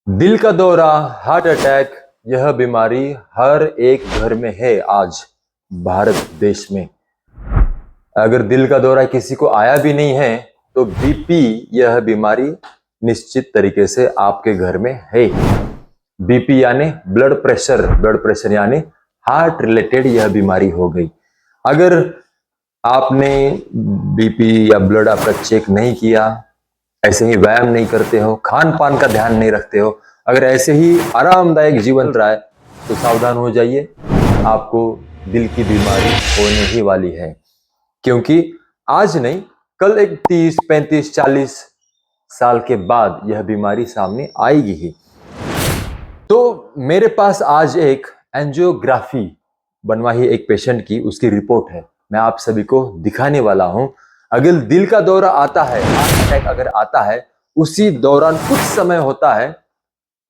दिल का दौरा, हार्ट अटैक, यह बीमारी हर एक घर में है आज भारत देश में। अगर दिल का दौरा किसी को आया भी नहीं है तो बीपी यह बीमारी निश्चित तरीके से आपके घर में है। बीपी यानी ब्लड प्रेशर यानी हार्ट रिलेटेड यह बीमारी हो गई। अगर आपने बीपी या ब्लड आपका चेक नहीं किया, ऐसे ही व्यायाम नहीं करते हो, खान पान का ध्यान नहीं रखते हो, अगर ऐसे ही आरामदायक जीवन चल रहा है तो सावधान हो जाइए, आपको दिल की बीमारी होने ही वाली है। क्योंकि आज नहीं, कल एक 30, 35, 40 साल के बाद यह बीमारी सामने आएगी ही। तो मेरे पास आज एक एंजियोग्राफी बनवाई एक पेशेंट की, उसकी रिपोर्ट है, मैं आप सभी को दिखाने वाला हूं। अगर दिल का दौरा आता है, हार्ट अटैक अगर आता है, उसी दौरान कुछ समय होता है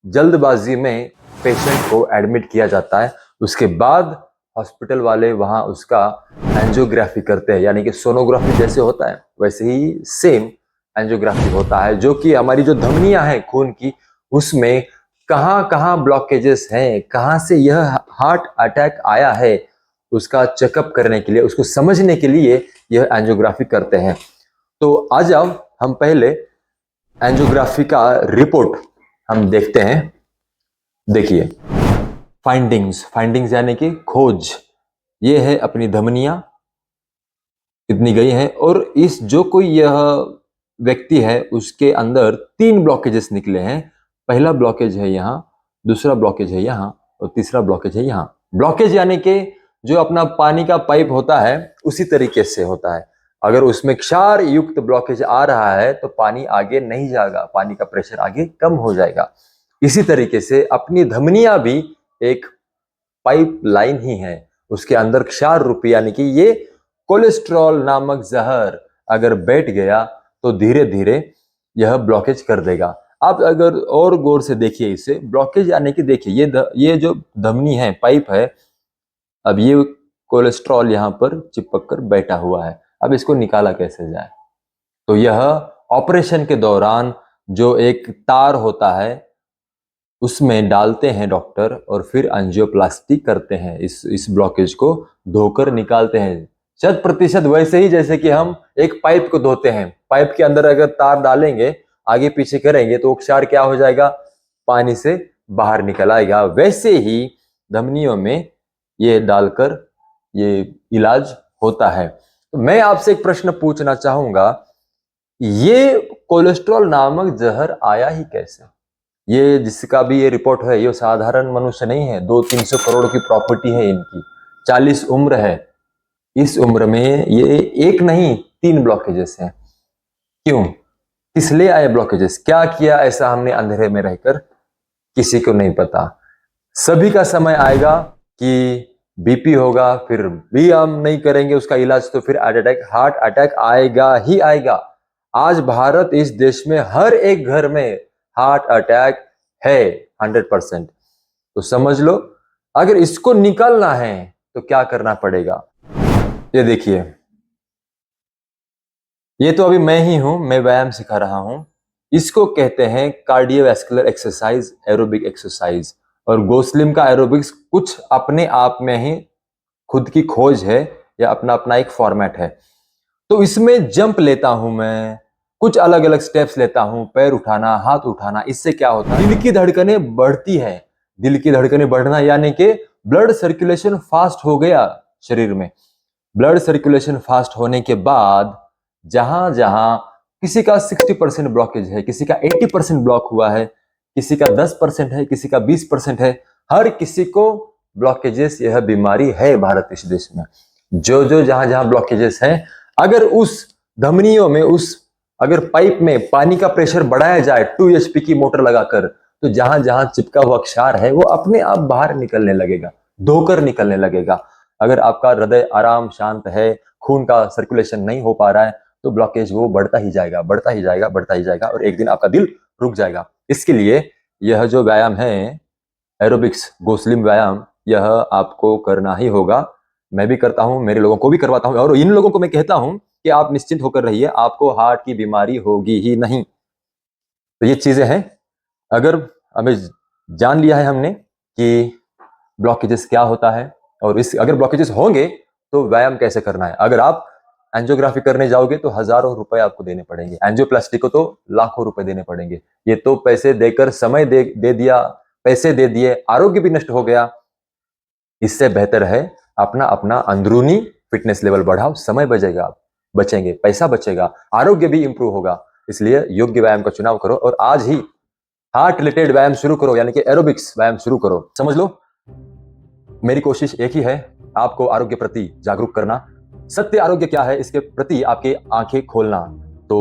जल्दबाजी में पेशेंट को एडमिट किया जाता है। उसके बाद हॉस्पिटल वाले वहां उसका एंजियोग्राफी करते हैं, यानी कि सोनोग्राफी जैसे होता है वैसे ही सेम एंजियोग्राफी होता है, जो कि हमारी जो धमनियां हैं खून की, उसमें कहां कहां ब्लॉकेजेस हैं, कहां से यह हार्ट अटैक आया है, उसका चेकअप करने के लिए, उसको समझने के लिए यह एंजियोग्राफी करते हैं। तो आ जाओ, हम पहले एंजियोग्राफी का रिपोर्ट हम देखते हैं। देखिए, फाइंडिंग्स यानी कि खोज, ये है अपनी धमनियां इतनी गई है, और इस जो कोई यह व्यक्ति है उसके अंदर 3 ब्लॉकेजेस निकले हैं। पहला ब्लॉकेज है यहाँ, दूसरा ब्लॉकेज है यहाँ, और तीसरा ब्लॉकेज है यहाँ। ब्लॉकेज यानी कि जो अपना पानी का पाइप होता है उसी तरीके से होता है। अगर उसमें क्षार युक्त ब्लॉकेज आ रहा है तो पानी आगे नहीं जाएगा, पानी का प्रेशर आगे कम हो जाएगा। इसी तरीके से अपनी धमनियां भी एक पाइप लाइन ही है, उसके अंदर क्षार रूपी यानी कि ये कोलेस्ट्रॉल नामक जहर अगर बैठ गया तो धीरे धीरे यह ब्लॉकेज कर देगा। आप अगर और गौर से देखिए इसे, ब्लॉकेज यानी कि देखिए ये जो धमनी है, पाइप है, अब ये कोलेस्ट्रॉल यहाँ पर चिपक कर बैठा हुआ है। अब इसको निकाला कैसे जाए? तो यह ऑपरेशन के दौरान जो एक तार होता है उसमें डालते हैं डॉक्टर, और फिर एंजियोप्लास्टी करते हैं, इस ब्लॉकेज को धोकर निकालते हैं 100% वैसे ही जैसे कि हम एक पाइप को धोते हैं। पाइप के अंदर अगर तार डालेंगे, आगे पीछे करेंगे तो क्षार क्या हो जाएगा? पानी से बाहर निकल आएगा। वैसे ही धमनियों में ये डालकर ये इलाज होता है। तो मैं आपसे एक प्रश्न पूछना चाहूंगा, ये कोलेस्ट्रॉल नामक जहर आया ही कैसे? ये जिसका भी ये रिपोर्ट है, ये साधारण मनुष्य नहीं है, 200-300 करोड़ की प्रॉपर्टी है इनकी, 40 उम्र है। इस उम्र में ये एक नहीं 3 ब्लॉकेजेस हैं। क्यों? किस लिए आए ब्लॉकेजेस? क्या किया ऐसा हमने अंधेरे में रहकर? किसी को नहीं पता। सभी का समय आएगा कि बीपी होगा, फिर भी हम नहीं करेंगे उसका इलाज तो फिर हार्ट अटैक आएगा ही आएगा। आज भारत इस देश में हर एक घर में हार्ट अटैक है 100%। तो समझ लो, अगर इसको निकालना है तो क्या करना पड़ेगा? ये देखिए, ये तो अभी मैं ही हूं, मैं व्यायाम सिखा रहा हूं। इसको कहते हैं कार्डियोवैस्कुलर एक्सरसाइज, एरोबिक एक्सरसाइज। और गोस्लिम का एरोबिक्स कुछ अपने आप में ही खुद की खोज है, या अपना अपना एक फॉर्मेट है। तो इसमें जंप लेता हूं मैं, कुछ अलग अलग स्टेप्स लेता हूं, पैर उठाना, हाथ उठाना। इससे क्या होता है? दिल की धड़कनें बढ़ती है। दिल की धड़कनें बढ़ना यानी कि ब्लड सर्कुलेशन फास्ट हो गया शरीर में। ब्लड सर्कुलेशन फास्ट होने के बाद जहां जहां किसी का 60% ब्लॉकेज है, किसी का 80% ब्लॉक हुआ है, किसी का 10% है, किसी का 20% है, हर किसी को ब्लॉकेजेस यह बीमारी है भारत इस देश में। जो जहां जहां ब्लॉकेजेस हैं, अगर उस धमनियों में, अगर पाइप में पानी का प्रेशर बढ़ाया जाए 2 HP की मोटर लगाकर, तो जहां जहां चिपका हुआ क्षार है वो अपने आप बाहर निकलने लगेगा, धोकर निकलने लगेगा। अगर आपका हृदय आराम शांत है, खून का सर्कुलेशन नहीं हो पा रहा है, तो ब्लॉकेज वो बढ़ता ही जाएगा, बढ़ता ही जाएगा, बढ़ता ही जाएगा, और एक दिन आपका दिल रुक जाएगा। इसके लिए यह जो व्यायाम है, एरोबिक्स, गोस्लिम व्यायाम, यह आपको करना ही होगा। मैं भी करता हूं, मेरे लोगों को भी करवाता हूं, और इन लोगों को मैं कहता हूं कि आप निश्चिंत होकर रहिए, आपको हार्ट की बीमारी होगी ही नहीं। तो ये चीजें हैं। अगर हमें जान लिया है हमने कि ब्लॉकेजेस क्या होता है और इस अगर ब्लॉकेजेस होंगे तो व्यायाम कैसे करना है। अगर आप एंजियोग्राफी करने जाओगे तो हजारों रुपए आपको देने पड़ेंगे, एंजियोप्लास्टी को तो लाखों रुपए देने पड़ेंगे। ये तो पैसे देकर समय दे दिया, पैसे दे दिए, आरोग्य भी नष्ट हो गया। इससे बेहतर है अपना अपना अंदरूनी फिटनेस लेवल बढ़ाओ, समय बचेंगे, पैसा बचेगा, आरोग्य भी इंप्रूव होगा। इसलिए योग्य व्यायाम का चुनाव करो और आज ही हार्ट रिलेटेड व्यायाम शुरू करो, यानी कि एरोबिक्स व्यायाम शुरू करो। समझ लो, मेरी कोशिश एक ही है, आपको आरोग्य प्रति जागरूक करना, सत्य आरोग्य क्या है इसके प्रति आपकी आंखें खोलना। तो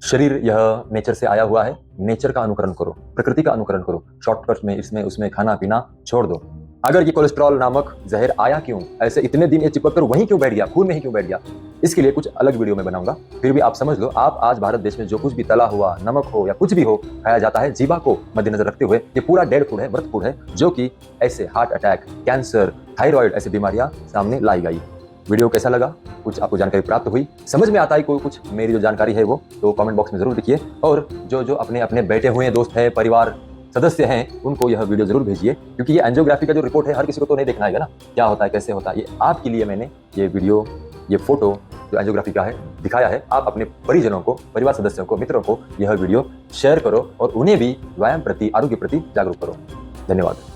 शरीर यह नेचर से आया हुआ है, नेचर का अनुकरण करो, प्रकृति का अनुकरण करो, शॉर्टकट में इसमें उसमें खाना पीना छोड़ दो। अगर ये कोलेस्ट्रॉल नामक जहर आया क्यों, ऐसे इतने दिन ये चिपक कर वहीं क्यों बैठ गया, खून में ही क्यों बैठ गया, इसके लिए कुछ अलग वीडियो में बनाऊंगा। फिर भी आप समझ लो, आप आज भारत देश में जो कुछ भी तला हुआ, नमक हो या कुछ भी हो खाया जाता है, जीवा को मद्देनजर रखते हुए ये पूरा डेड फूड है, मृत फूड है, जो कि ऐसे हार्ट अटैक, कैंसर, थायराइड ऐसी बीमारियां सामने लाई गई। वीडियो कैसा लगा, कुछ आपको जानकारी प्राप्त हुई, समझ में आता है कोई कुछ मेरी जो जानकारी है वो, तो कमेंट बॉक्स में जरूर लिखिए। और जो जो अपने अपने बैठे हुए दोस्त हैं, परिवार सदस्य हैं, उनको यह वीडियो जरूर भेजिए, क्योंकि ये एंजियोग्राफी का जो रिपोर्ट है हर किसी को तो नहीं देखना है ना, क्या होता है कैसे होता है। ये आपके लिए मैंने ये वीडियो, ये फोटो जो एंजियोग्राफी का है दिखाया है। आप अपने परिजनों को, परिवार सदस्यों को, मित्रों को यह वीडियो शेयर करो और उन्हें भी व्यायाम प्रति, आरोग्य प्रति जागरूक करो। धन्यवाद।